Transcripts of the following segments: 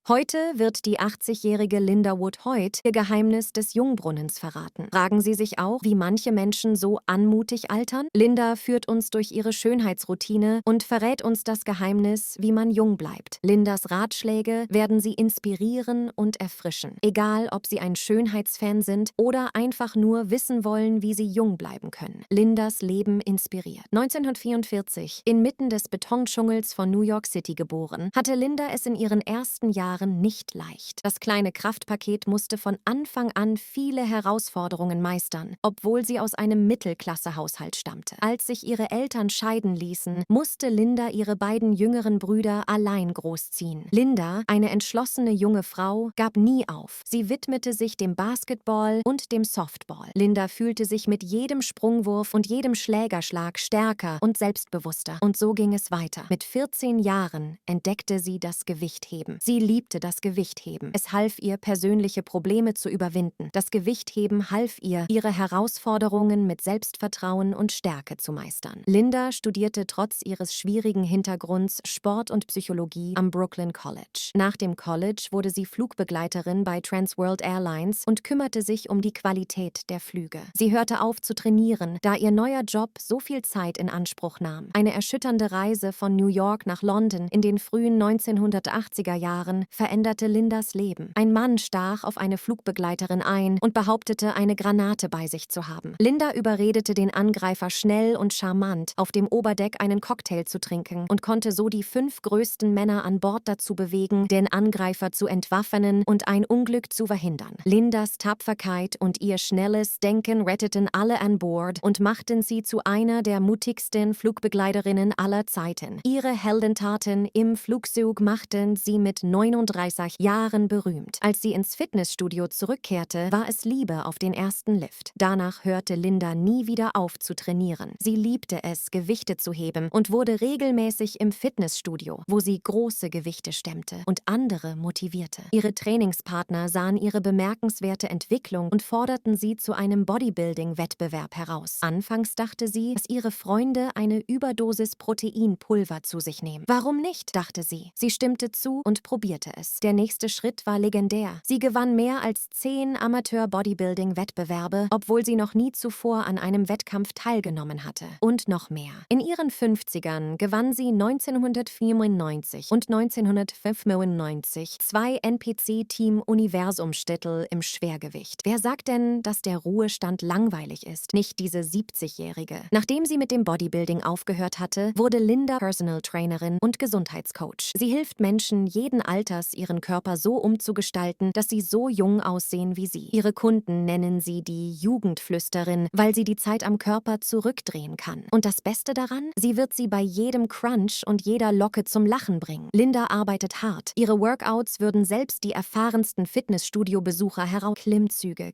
Heute wird die 80-jährige Linda Wood Hoyt ihr Geheimnis des Jungbrunnens verraten. Fragen Sie sich auch, wie manche Menschen so anmutig altern? Linda führt uns durch ihre Schönheitsroutine und verrät uns das Geheimnis, wie man jung bleibt. Lindas Ratschläge werden Sie inspirieren und erfrischen. Egal, ob Sie ein Schönheitsfan sind oder einfach nur wissen wollen, wie Sie jung bleiben können. Lindas Leben inspiriert. 1944, inmitten des Betondschungels von New York City geboren, hatte Linda es in ihren ersten Jahren nicht leicht. Das kleine Kraftpaket musste von Anfang an viele Herausforderungen meistern, obwohl sie aus einem Mittelklassehaushalt stammte. Als sich ihre Eltern scheiden ließen, musste Linda ihre beiden jüngeren Brüder allein großziehen. Linda, eine entschlossene junge Frau, gab nie auf. Sie widmete sich dem Basketball und dem Softball. Linda fühlte sich mit jedem Sprungwurf und jedem Schlägerschlag stärker und selbstbewusster. Und so ging es weiter. Mit 14 Jahren entdeckte sie das Gewichtheben. Sie liebte das Gewichtheben. Es half ihr, persönliche Probleme zu überwinden. Das Gewichtheben half ihr, ihre Herausforderungen mit Selbstvertrauen und Stärke zu meistern. Linda studierte trotz ihres schwierigen Hintergrunds Sport und Psychologie am Brooklyn College. Nach dem College wurde sie Flugbegleiterin bei Trans World Airlines und kümmerte sich um die Qualität der Flüge. Sie hörte auf zu trainieren, da ihr neuer Job so viel Zeit in Anspruch nahm. Eine erschütternde Reise von New York nach London in den frühen 1980er Jahren veränderte Lindas Leben. Ein Mann stach auf eine Flugbegleiterin ein und behauptete, eine Granate bei sich zu haben. Linda überredete den Angreifer schnell und charmant, auf dem Oberdeck einen Cocktail zu trinken und konnte so die 5 größten Männer an Bord dazu bewegen, den Angreifer zu entwaffnen und ein Unglück zu verhindern. Lindas Tapferkeit und ihr schnelles Denken retteten alle an Bord und machten sie zu einer der mutigsten Flugbegleiterinnen aller Zeiten. Ihre Heldentaten im Flugzeug machten sie mit 39 Jahren berühmt. Als sie ins Fitnessstudio zurückkehrte, war es Liebe auf den ersten Lift. Danach hörte Linda nie wieder auf zu trainieren. Sie liebte es, Gewichte zu heben und wurde regelmäßig im Fitnessstudio, wo sie große Gewichte stemmte und andere motivierte. Ihre Trainingspartner sahen ihre bemerkenswerte Entwicklung und forderten sie zu einem Bodybuilding-Wettbewerb heraus. Anfangs dachte sie, dass ihre Freunde eine Überdosis Proteinpulver zu sich nehmen. Warum nicht, dachte sie. Sie stimmte zu und probierte es. Der nächste Schritt war legendär. Sie gewann mehr als 10 Amateur-Bodybuilding-Wettbewerbe, obwohl sie noch nie zuvor an einem Wettkampf teilgenommen hatte. Und noch mehr. In ihren 50ern gewann sie 1994 und 1995 2 NPC-Team-Universumstitel im Schwergewicht. Wer sagt denn, dass der Ruhestand langweilig ist? Nicht diese 70-Jährige. Nachdem sie mit dem Bodybuilding aufgehört hatte, wurde Linda Personal Trainerin und Gesundheitscoach. Sie hilft Menschen jeden Alters, ihren Körper so umzugestalten, dass sie so jung aussehen wie sie. Ihre Kunden nennen sie die Jugendflüsterin, weil sie die Zeit am Körper zurückdrehen kann. Und das Beste daran? Sie wird sie bei jedem Crunch und jeder Locke zum Lachen bringen. Linda arbeitet hart. Ihre Workouts würden selbst die erfahrensten Fitnessstudio-Besucher heraus. Klimmzüge,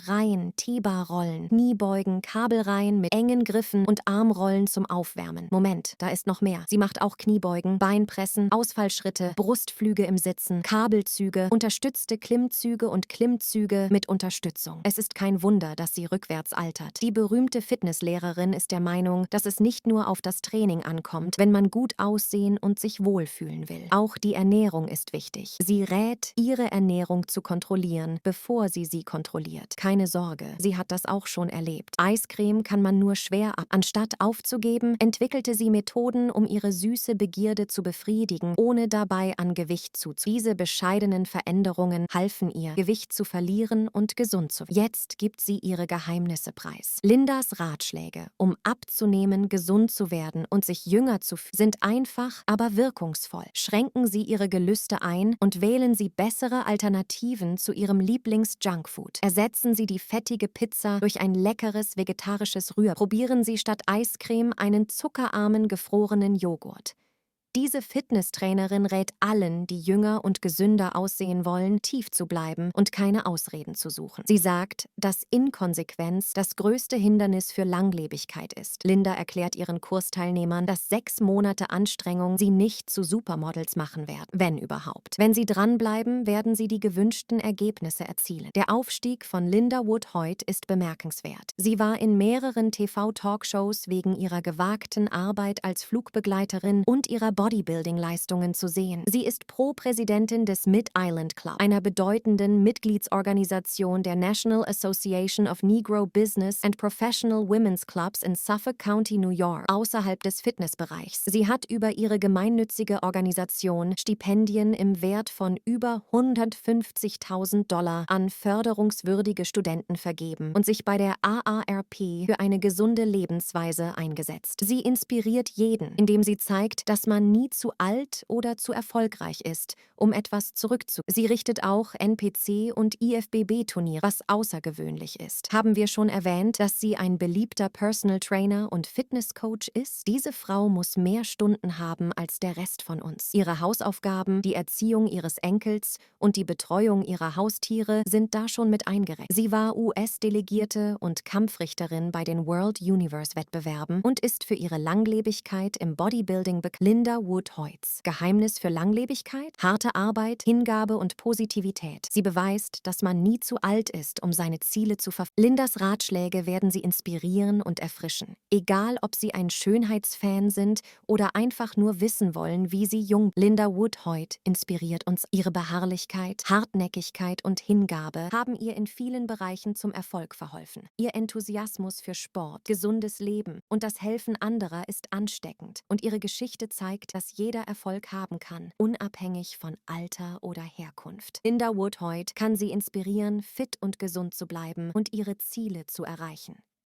Reihen, T-Bar-Rollen, Kniebeugen, Kabelreihen mit engen Griffen und Armrollen zum Aufwärmen. Moment, da ist noch mehr. Sie macht auch Kniebeugen, Beinpressen, Ausfallschritte, Brustflüge im Sitzen, Kabelzüge, unterstützte Klimmzüge und Klimmzüge mit Unterstützung. Es ist kein Wunder, dass sie rückwärts altert. Die berühmte Fitnesslehrerin ist der Meinung, dass es nicht nur auf das Training ankommt, wenn man gut aussehen und sich wohlfühlen will. Auch die Ernährung ist wichtig. Sie rät, ihre Ernährung zu kontrollieren, bevor sie kontrolliert. Keine Sorge, sie hat das auch schon erlebt. Eiscreme kann man nur schwer ab. Anstatt aufzugeben, entwickelte sie Methoden, um ihre süße Begierde zu befriedigen, ohne dabei an Gewicht zuzunehmen. Diese bescheidenen Veränderungen halfen ihr, Gewicht zu verlieren und gesund zu werden. Jetzt gibt sie ihre Geheimnisse preis. Lindas Ratschläge, um abzunehmen, gesund zu werden und sich jünger zu fühlen, sind einfach, aber wirkungsvoll. Schränken Sie Ihre Gelüste ein und wählen Sie bessere Alternativen zu Ihrem Lieblings-Junkfood. Ersetzen Sie die fettige Pizza durch ein leckeres vegetarisches Rührei. Probieren Sie statt Eiscreme einen zuckerarmen gefrorenen Joghurt. Diese Fitnesstrainerin rät allen, die jünger und gesünder aussehen wollen, tief zu bleiben und keine Ausreden zu suchen. Sie sagt, dass Inkonsequenz das größte Hindernis für Langlebigkeit ist. Linda erklärt ihren Kursteilnehmern, dass 6 Monate Anstrengung sie nicht zu Supermodels machen werden, wenn überhaupt. Wenn sie dranbleiben, werden sie die gewünschten Ergebnisse erzielen. Der Aufstieg von Linda Wood Hoyt ist bemerkenswert. Sie war in mehreren TV-Talkshows wegen ihrer gewagten Arbeit als Flugbegleiterin und ihrer Bodybuilding-Leistungen zu sehen. Sie ist Pro-Präsidentin des Mid-Island Club, einer bedeutenden Mitgliedsorganisation der National Association of Negro Business and Professional Women's Clubs in Suffolk County, New York, außerhalb des Fitnessbereichs. Sie hat über ihre gemeinnützige Organisation Stipendien im Wert von über $150.000 an förderungswürdige Studenten vergeben und sich bei der AARP für eine gesunde Lebensweise eingesetzt. Sie inspiriert jeden, indem sie zeigt, dass man nie zu alt oder zu erfolgreich ist, um etwas zurückzugeben. Sie richtet auch NPC- und IFBB-Turniere, was außergewöhnlich ist. Haben wir schon erwähnt, dass sie ein beliebter Personal Trainer und Fitnesscoach ist? Diese Frau muss mehr Stunden haben als der Rest von uns. Ihre Hausaufgaben, die Erziehung ihres Enkels und die Betreuung ihrer Haustiere sind da schon mit eingerechnet. Sie war US-Delegierte und Kampfrichterin bei den World-Universe-Wettbewerben und ist für ihre Langlebigkeit im Bodybuilding bekannt. Linda Wood Hoyt. Geheimnis für Langlebigkeit? Harte Arbeit, Hingabe und Positivität. Sie beweist, dass man nie zu alt ist, um seine Ziele zu verfolgen. Lindas Ratschläge werden Sie inspirieren und erfrischen. Egal, ob Sie ein Schönheitsfan sind oder einfach nur wissen wollen, wie Sie jung. Linda Wood Hoyt inspiriert uns. Ihre Beharrlichkeit, Hartnäckigkeit und Hingabe haben ihr in vielen Bereichen zum Erfolg verholfen. Ihr Enthusiasmus für Sport, gesundes Leben und das Helfen anderer ist ansteckend. Und ihre Geschichte zeigt, dass jeder Erfolg haben kann, unabhängig von Alter oder Herkunft. Linda Wood Hoyt kann Sie inspirieren, fit und gesund zu bleiben und ihre Ziele zu erreichen.